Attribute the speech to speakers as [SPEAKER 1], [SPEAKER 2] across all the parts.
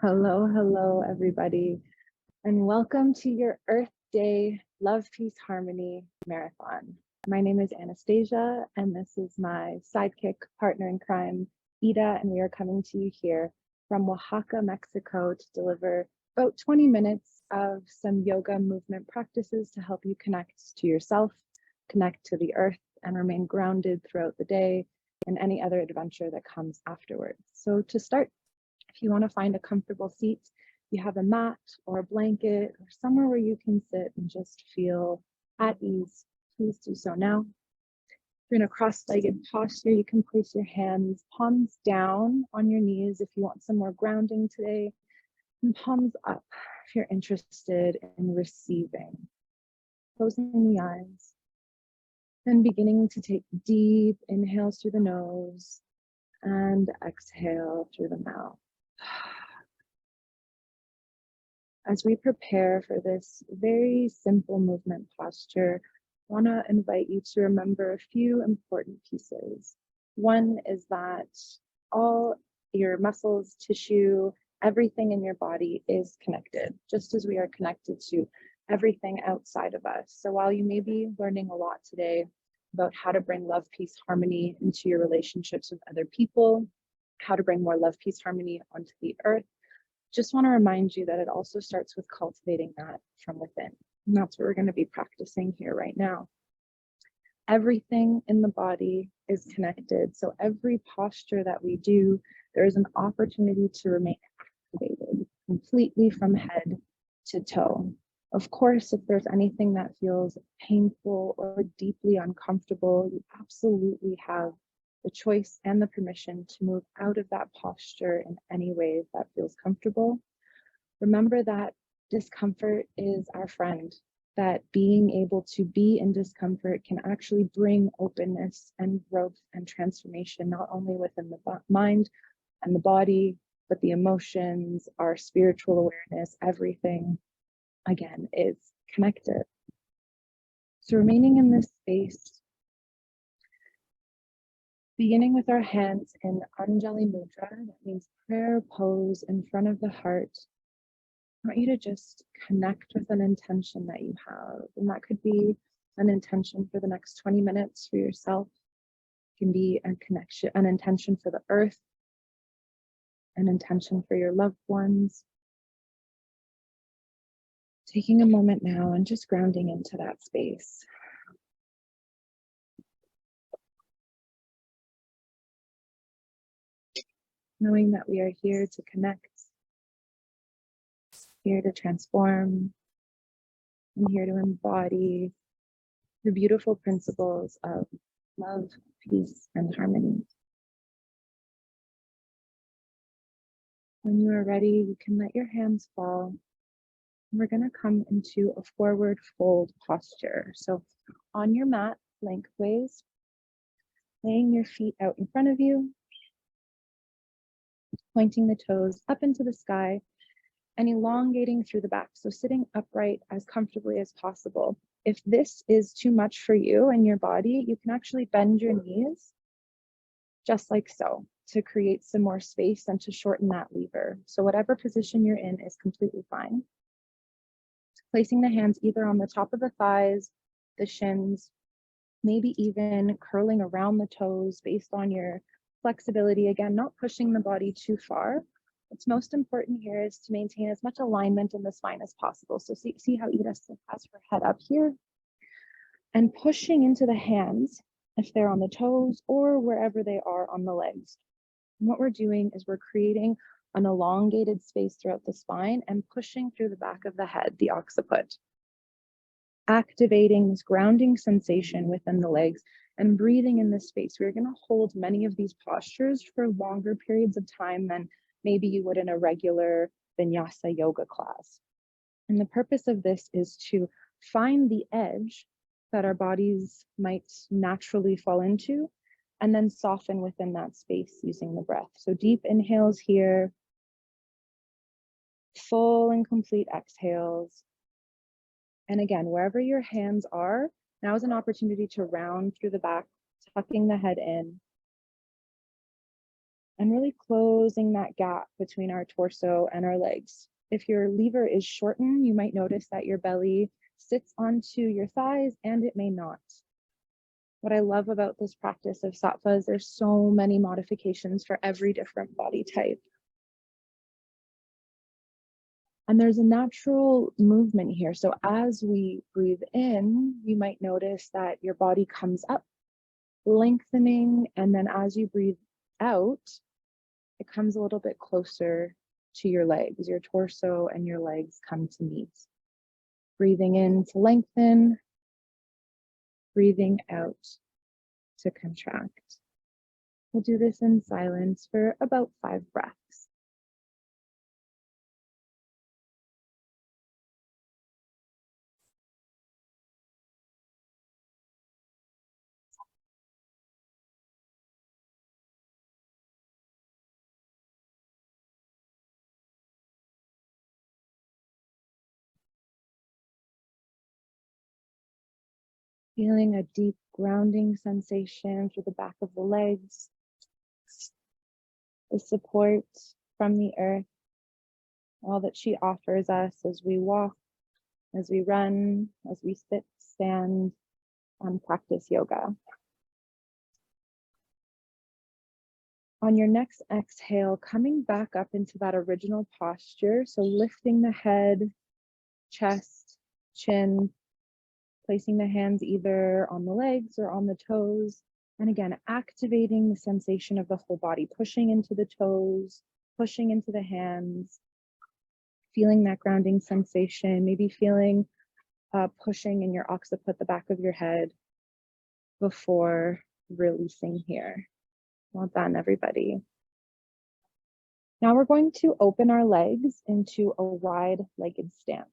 [SPEAKER 1] Hello, hello, everybody, and welcome to your Earth Day Love, Peace, Harmony Marathon. My name is Anastasia, and this is my sidekick partner in crime, Ida, and we are coming to you here from Oaxaca, Mexico to deliver about 20 minutes of some yoga movement practices to help you connect to yourself, connect to the earth, and remain grounded throughout the day and any other adventure that comes afterwards. So to start, if you want to find a comfortable seat, you have a mat or a blanket or somewhere where you can sit and just feel at ease, please do so now. If you're in a cross-legged posture, you can place your hands palms down on your knees if you want some more grounding today, and palms up if you're interested in receiving. Closing the eyes and beginning to take deep inhales through the nose and exhale through the mouth. As we prepare for this very simple movement posture, I want to invite you to remember a few important pieces. One is that all your muscles, tissue, everything in your body is connected, just as we are connected to everything outside of us. So while you may be learning a lot today about how to bring love, peace, harmony into your relationships with other people, how to bring more love, peace, harmony onto the earth, just want to remind you that it also starts with cultivating that from within. And that's what we're going to be practicing here right now. Everything in the body is connected. So every posture that we do, there is an opportunity to remain activated completely from head to toe. Of course, if there's anything that feels painful or deeply uncomfortable, you absolutely have the choice and the permission to move out of that posture in any way that feels comfortable. Remember that discomfort is our friend, that being able to be in discomfort can actually bring openness and growth and transformation, not only within the mind and the body, but the emotions, our spiritual awareness, everything, again, is connected. So remaining in this space, beginning with our hands in Anjali Mudra, that means prayer pose in front of the heart. I want you to just connect with an intention that you have. And that could be an intention for the next 20 minutes for yourself. It can be a connection, an intention for the earth, an intention for your loved ones. Taking a moment now and just grounding into that space. Knowing that we are here to connect, here to transform, and here to embody the beautiful principles of love, peace, and harmony. When you are ready, you can let your hands fall. We're going to come into a forward fold posture. So on your mat, lengthways, laying your feet out in front of you, pointing the toes up into the sky and elongating through the back. So sitting upright as comfortably as possible. If this is too much for you and your body, you can actually bend your knees just like so to create some more space and to shorten that lever. So whatever position you're in is completely fine. Placing the hands either on the top of the thighs, the shins, maybe even curling around the toes based on your flexibility. Again, not pushing the body too far. What's most important here is to maintain as much alignment in the spine as possible. So see how Ida has her head up here and pushing into the hands if they're on the toes or wherever they are on the legs. And what we're doing is we're creating an elongated space throughout the spine and pushing through the back of the head, the occiput. Activating this grounding sensation within the legs and breathing in this space. We're going to hold many of these postures for longer periods of time than maybe you would in a regular vinyasa yoga class. And the purpose of this is to find the edge that our bodies might naturally fall into and then soften within that space using the breath. So deep inhales here, full and complete exhales. And again, wherever your hands are, now is an opportunity to round through the back, tucking the head in. and really closing that gap between our torso and our legs. If your lever is shortened, you might notice that your belly sits onto your thighs and it may not. What I love about this practice of sattva is there's so many modifications for every different body type. And there's a natural movement here. So as we breathe in, you might notice that your body comes up, lengthening. And then as you breathe out, it comes a little bit closer to your legs. Your torso and your legs come to meet. Breathing in to lengthen, breathing out to contract. We'll do this in silence for about 5 breaths. Feeling a deep grounding sensation through the back of the legs, the support from the earth, all that she offers us as we walk, as we run, as we sit, stand, and practice yoga. On your next exhale, coming back up into that original posture, so lifting the head, chest, chin, placing the hands either on the legs or on the toes. And again, activating the sensation of the whole body, pushing into the toes, pushing into the hands, feeling that grounding sensation, maybe feeling pushing in your occiput, the back of your head, before releasing here. Well done, everybody. Now we're going to open our legs into a wide-legged stance.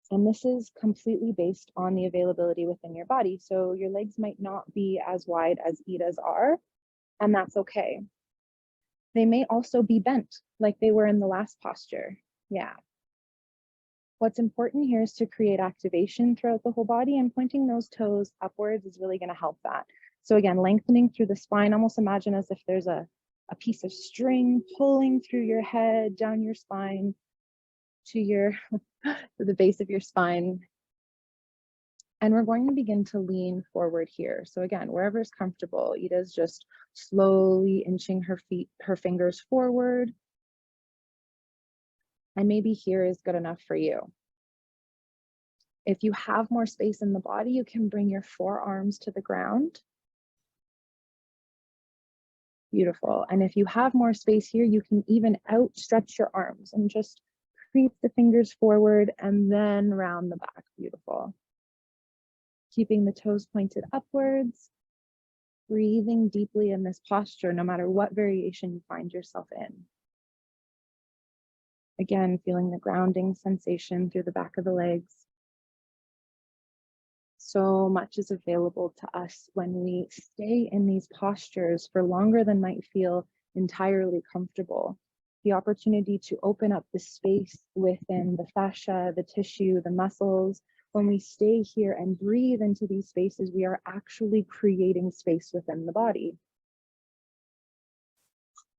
[SPEAKER 1] And this is completely based on the availability within your body. So your legs might not be as wide as Ida's are, and that's okay. They may also be bent like they were in the last posture. Yeah. What's important here is to create activation throughout the whole body, and pointing those toes upwards is really going to help that. So again, lengthening through the spine, almost imagine as if there's a piece of string pulling through your head, down your spine, to the base of your spine. And we're going to begin to lean forward here. So again, wherever is comfortable, Ida's just slowly inching her fingers forward. And maybe here is good enough for you. If you have more space in the body, you can bring your forearms to the ground. Beautiful. And if you have more space here, you can even outstretch your arms and just creep the fingers forward and then round the back. Beautiful. Keeping the toes pointed upwards, breathing deeply in this posture, no matter what variation you find yourself in. Again, feeling the grounding sensation through the back of the legs. So much is available to us when we stay in these postures for longer than might feel entirely comfortable. The opportunity to open up the space within the fascia, the tissue, the muscles. When we stay here and breathe into these spaces, we are actually creating space within the body.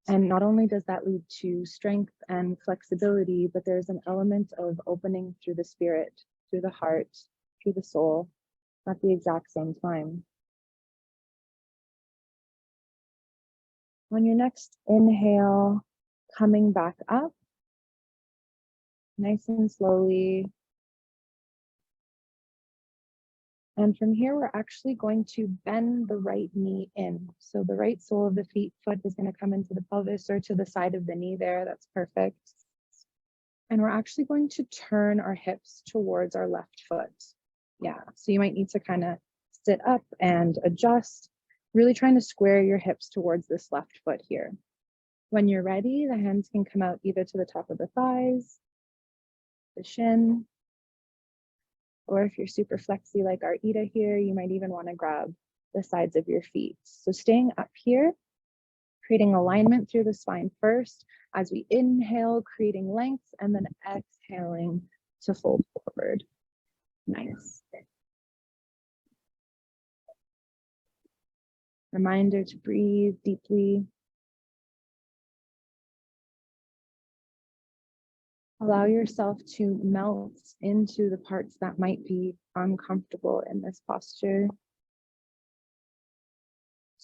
[SPEAKER 1] And not only does that lead to strength and flexibility, but there's an element of opening through the spirit, through the heart, through the soul, at the exact same time. On your next inhale, coming back up, nice and slowly. And from here, we're actually going to bend the right knee in. So the right sole of the foot is going to come into the pelvis or to the side of the knee there. That's perfect. And we're actually going to turn our hips towards our left foot. Yeah, so you might need to kind of sit up and adjust, really trying to square your hips towards this left foot here. When you're ready, the hands can come out either to the top of the thighs, the shin, or if you're super flexy like our Ida here, you might even want to grab the sides of your feet. So staying up here, creating alignment through the spine first, as we inhale, creating length, and then exhaling to fold forward. Nice. Reminder to breathe deeply Allow yourself to melt into the parts that might be uncomfortable in this posture,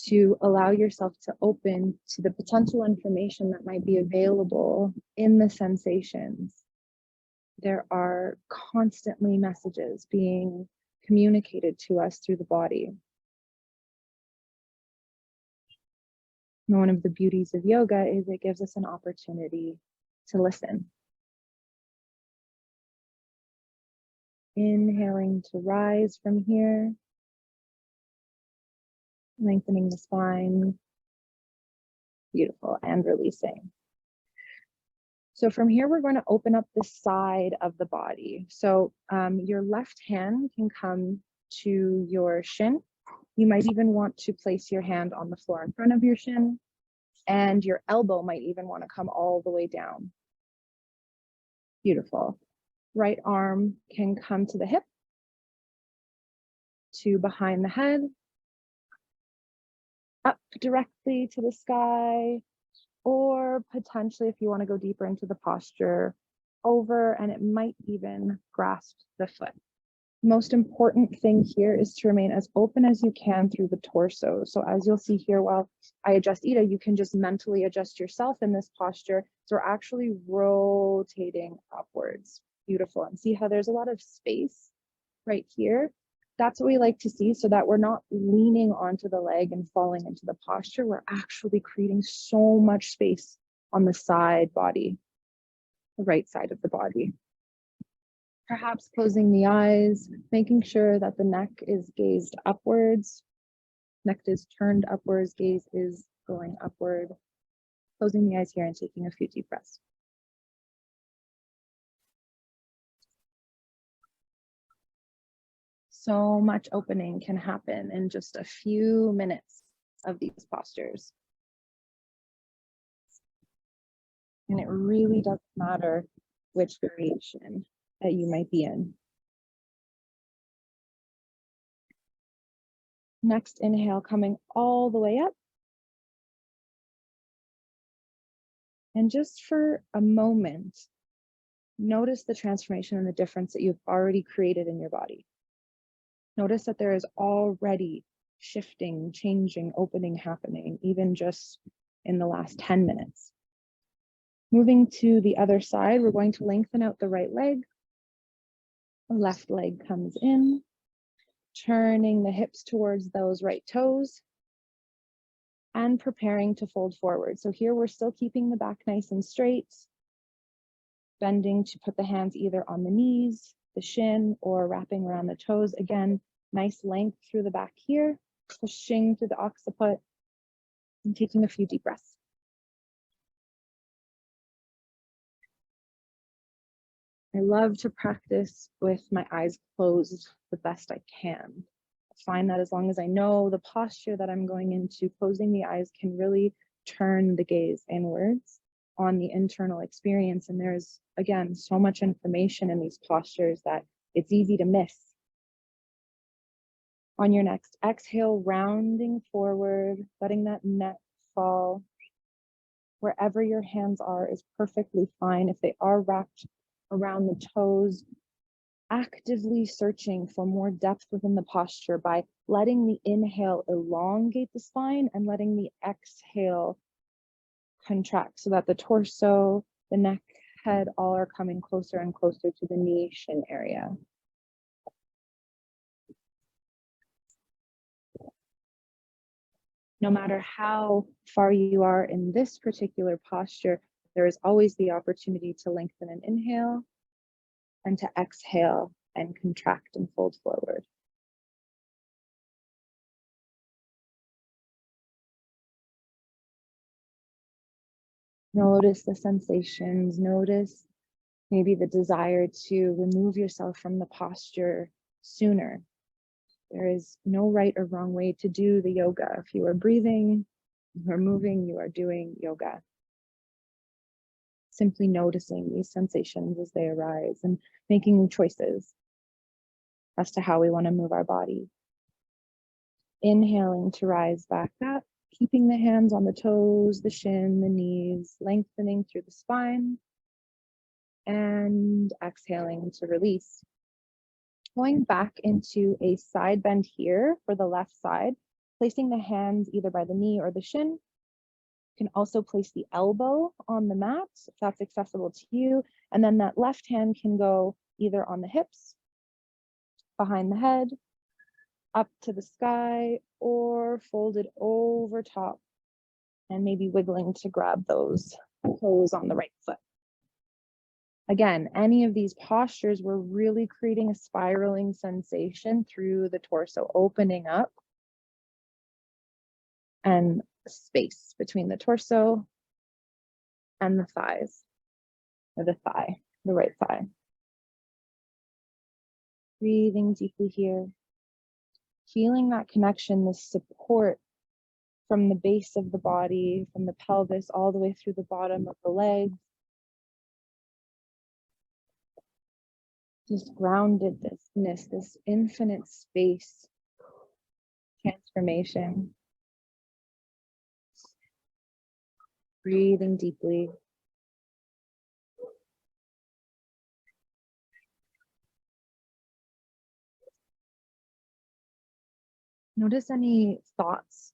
[SPEAKER 1] to allow yourself to open to the potential information that might be available in the sensations. There are constantly messages being communicated to us through the body. And one of the beauties of yoga is it gives us an opportunity to listen. Inhaling to rise from here, lengthening the spine. Beautiful, and releasing. So from here, we're going to open up the side of the body. So your left hand can come to your shin. You might even want to place your hand on the floor in front of your shin, and your elbow might even want to come all the way down. Beautiful. Right arm can come to the hip, to behind the head, up directly to the sky, or potentially, if you want to go deeper into the posture, over, and it might even grasp the foot. Most important thing here is to remain as open as you can through the torso. So as you'll see here, while I adjust Ida, you can just mentally adjust yourself in this posture. So we're actually rotating upwards. Beautiful. And see how there's a lot of space right here? That's what we like to see, so that we're not leaning onto the leg and falling into the posture. We're actually creating so much space on the side body, the right side of the body. Perhaps closing the eyes, making sure that the neck is gazed upwards. Neck is turned upwards, gaze is going upward. Closing the eyes here and taking a few deep breaths. So much opening can happen in just a few minutes of these postures. And it really doesn't matter which variation that you might be in. Next inhale, coming all the way up. And just for a moment, notice the transformation and the difference that you've already created in your body. Notice that there is already shifting, changing, opening happening, even just in the last 10 minutes. Moving to the other side, we're going to lengthen out the right leg. The left leg comes in, turning the hips towards those right toes, and preparing to fold forward. So here we're still keeping the back nice and straight, bending to put the hands either on the knees, the shin, or wrapping around the toes. Again, nice length through the back here, pushing through the occiput, and taking a few deep breaths. I love to practice with my eyes closed the best I can. I find that as long as I know the posture that I'm going into, closing the eyes can really turn the gaze inwards on the internal experience. And there's, again, so much information in these postures that it's easy to miss. On your next exhale, rounding forward, letting that neck fall. Wherever your hands are is perfectly fine. If they are wrapped around the toes, actively searching for more depth within the posture by letting the inhale elongate the spine and letting the exhale contract, so that the torso, the neck, head, all are coming closer and closer to the knee shin area. No matter how far you are in this particular posture, there is always the opportunity to lengthen and inhale, and to exhale and contract and fold forward. Notice the sensations, notice maybe the desire to remove yourself from the posture sooner. There is no right or wrong way to do the yoga. If you are breathing, you are moving, you are doing yoga. Simply noticing these sensations as they arise and making choices as to how we want to move our body. Inhaling to rise back up, keeping the hands on the toes, the shin, the knees, lengthening through the spine. and exhaling to release. Going back into a side bend here for the left side, placing the hands either by the knee or the shin. You can also place the elbow on the mat if that's accessible to you. And then that left hand can go either on the hips, behind the head, up to the sky, or folded over top and maybe wiggling to grab those toes on the right foot. Again, any of these postures, we're really creating a spiraling sensation through the torso, opening up and space between the torso and the thighs, or the thigh, the right thigh. Breathing deeply here, feeling that connection, the support from the base of the body, from the pelvis, all the way through the bottom of the legs. This groundedness, this infinite space, transformation. Breathing deeply. Notice any thoughts,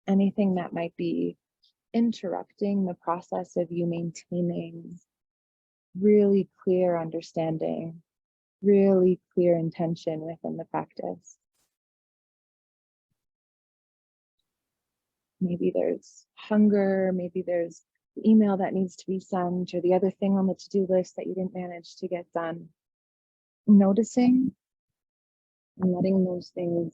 [SPEAKER 1] anything that might be interrupting the process of you maintaining really clear understanding, really clear intention within the practice. Maybe there's hunger, maybe there's the email that needs to be sent, or the other thing on the to-do list that you didn't manage to get done. Noticing and letting those things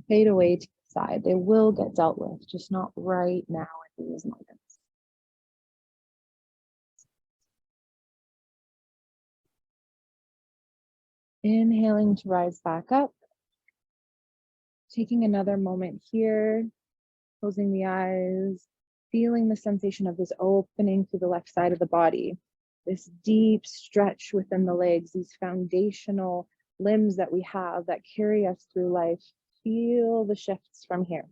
[SPEAKER 1] fade away to the side. They will get dealt with, just not right now in these moments. Inhaling to rise back up. Taking another moment here, closing the eyes, feeling the sensation of this opening through the left side of the body, this deep stretch within the legs, these foundational limbs that we have that carry us through life. Feel the shifts from here.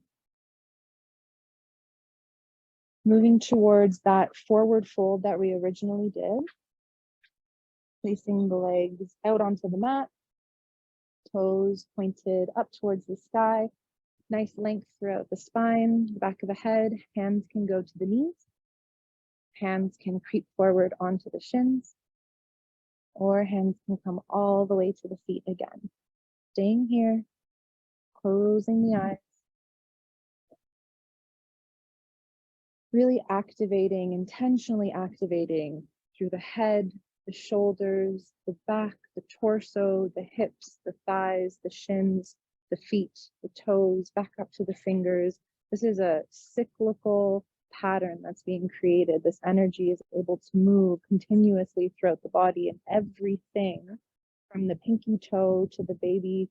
[SPEAKER 1] Moving towards that forward fold that we originally did. Placing the legs out onto the mat, toes pointed up towards the sky. Nice length throughout the spine, the back of the head. Hands can go to the knees. Hands can creep forward onto the shins, or hands can come all the way to the feet again. Staying here, closing the eyes. Really activating, intentionally activating through the head, the shoulders, the back, the torso, the hips, the thighs, the shins, the feet, the toes, back up to the fingers. This is a cyclical pattern that's being created. This energy is able to move continuously throughout the body, and everything from the pinky toe to the baby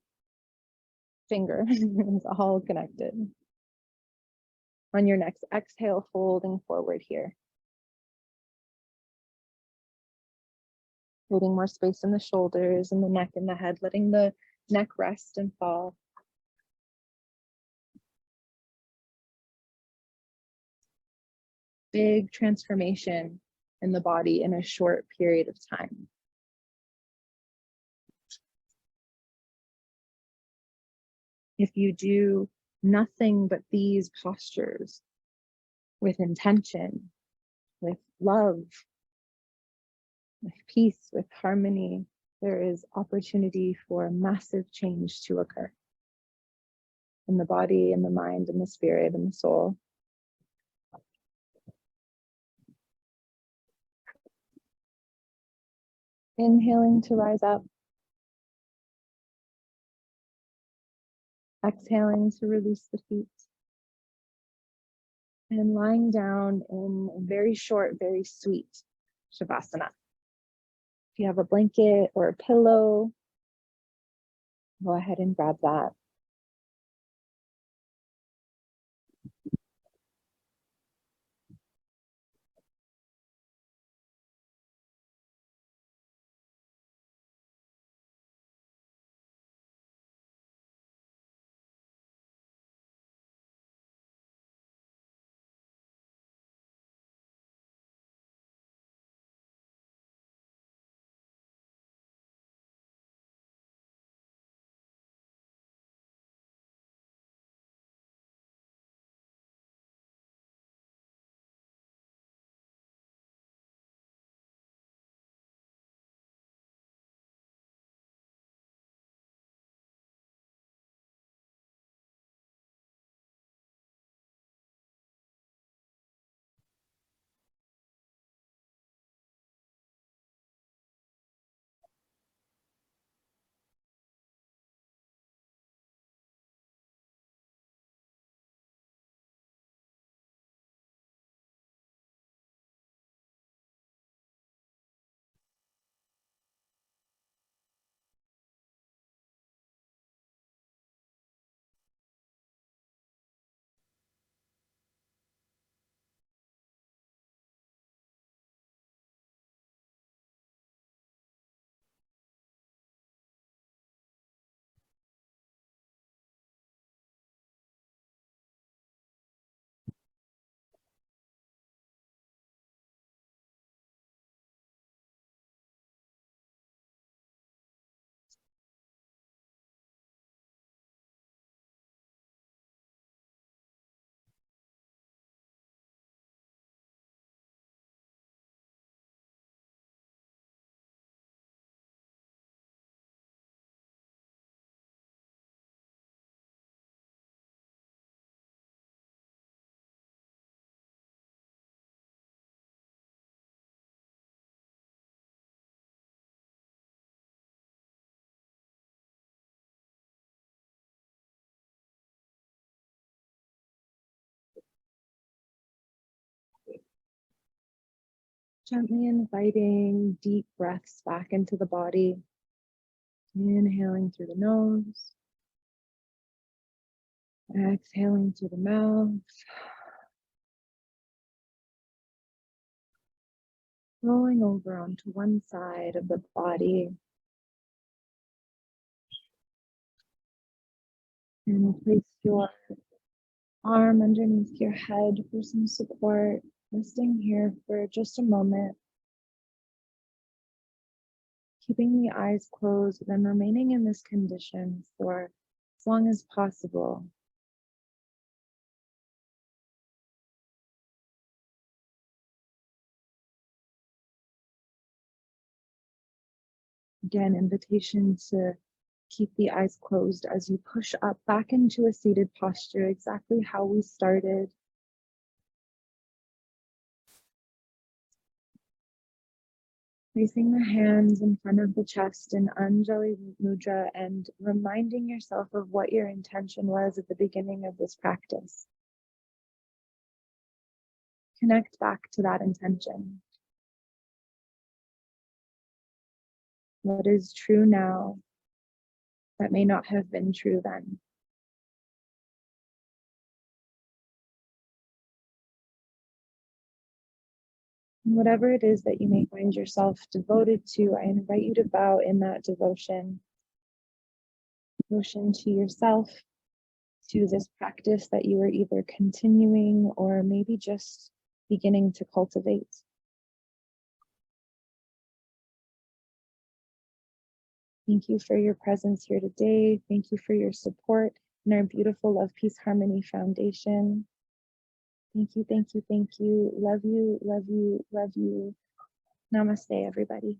[SPEAKER 1] finger is all connected. On your next exhale, folding forward here. Creating more space in the shoulders and the neck and the head, letting the neck rest and fall. Big transformation in the body in a short period of time. If you do nothing but these postures with intention, with love, with peace, with harmony, there is opportunity for massive change to occur in the body, in the mind, in the spirit, in the soul. Inhaling to rise up. Exhaling to release the feet. And lying down in a very short, very sweet Shavasana. If you have a blanket or a pillow, go ahead and grab that. Gently inviting deep breaths back into the body. Inhaling through the nose. Exhaling through the mouth. Rolling over onto one side of the body. And place your arm underneath your head for some support. Resting here for just a moment. Keeping the eyes closed, then remaining in this condition for as long as possible. Again, invitation to keep the eyes closed as you push up back into a seated posture, exactly how we started. Placing the hands in front of the chest in Anjali Mudra and reminding yourself of what your intention was at the beginning of this practice. Connect back to that intention. What is true now that may not have been true then? And whatever it is that you may find yourself devoted to, I invite you to bow in that devotion. Devotion to yourself, to this practice that you are either continuing or maybe just beginning to cultivate. Thank you for your presence here today. Thank you for your support in our beautiful Love, Peace, Harmony Foundation. Thank you, thank you, thank you. Love you, love you, love you. Namaste, everybody.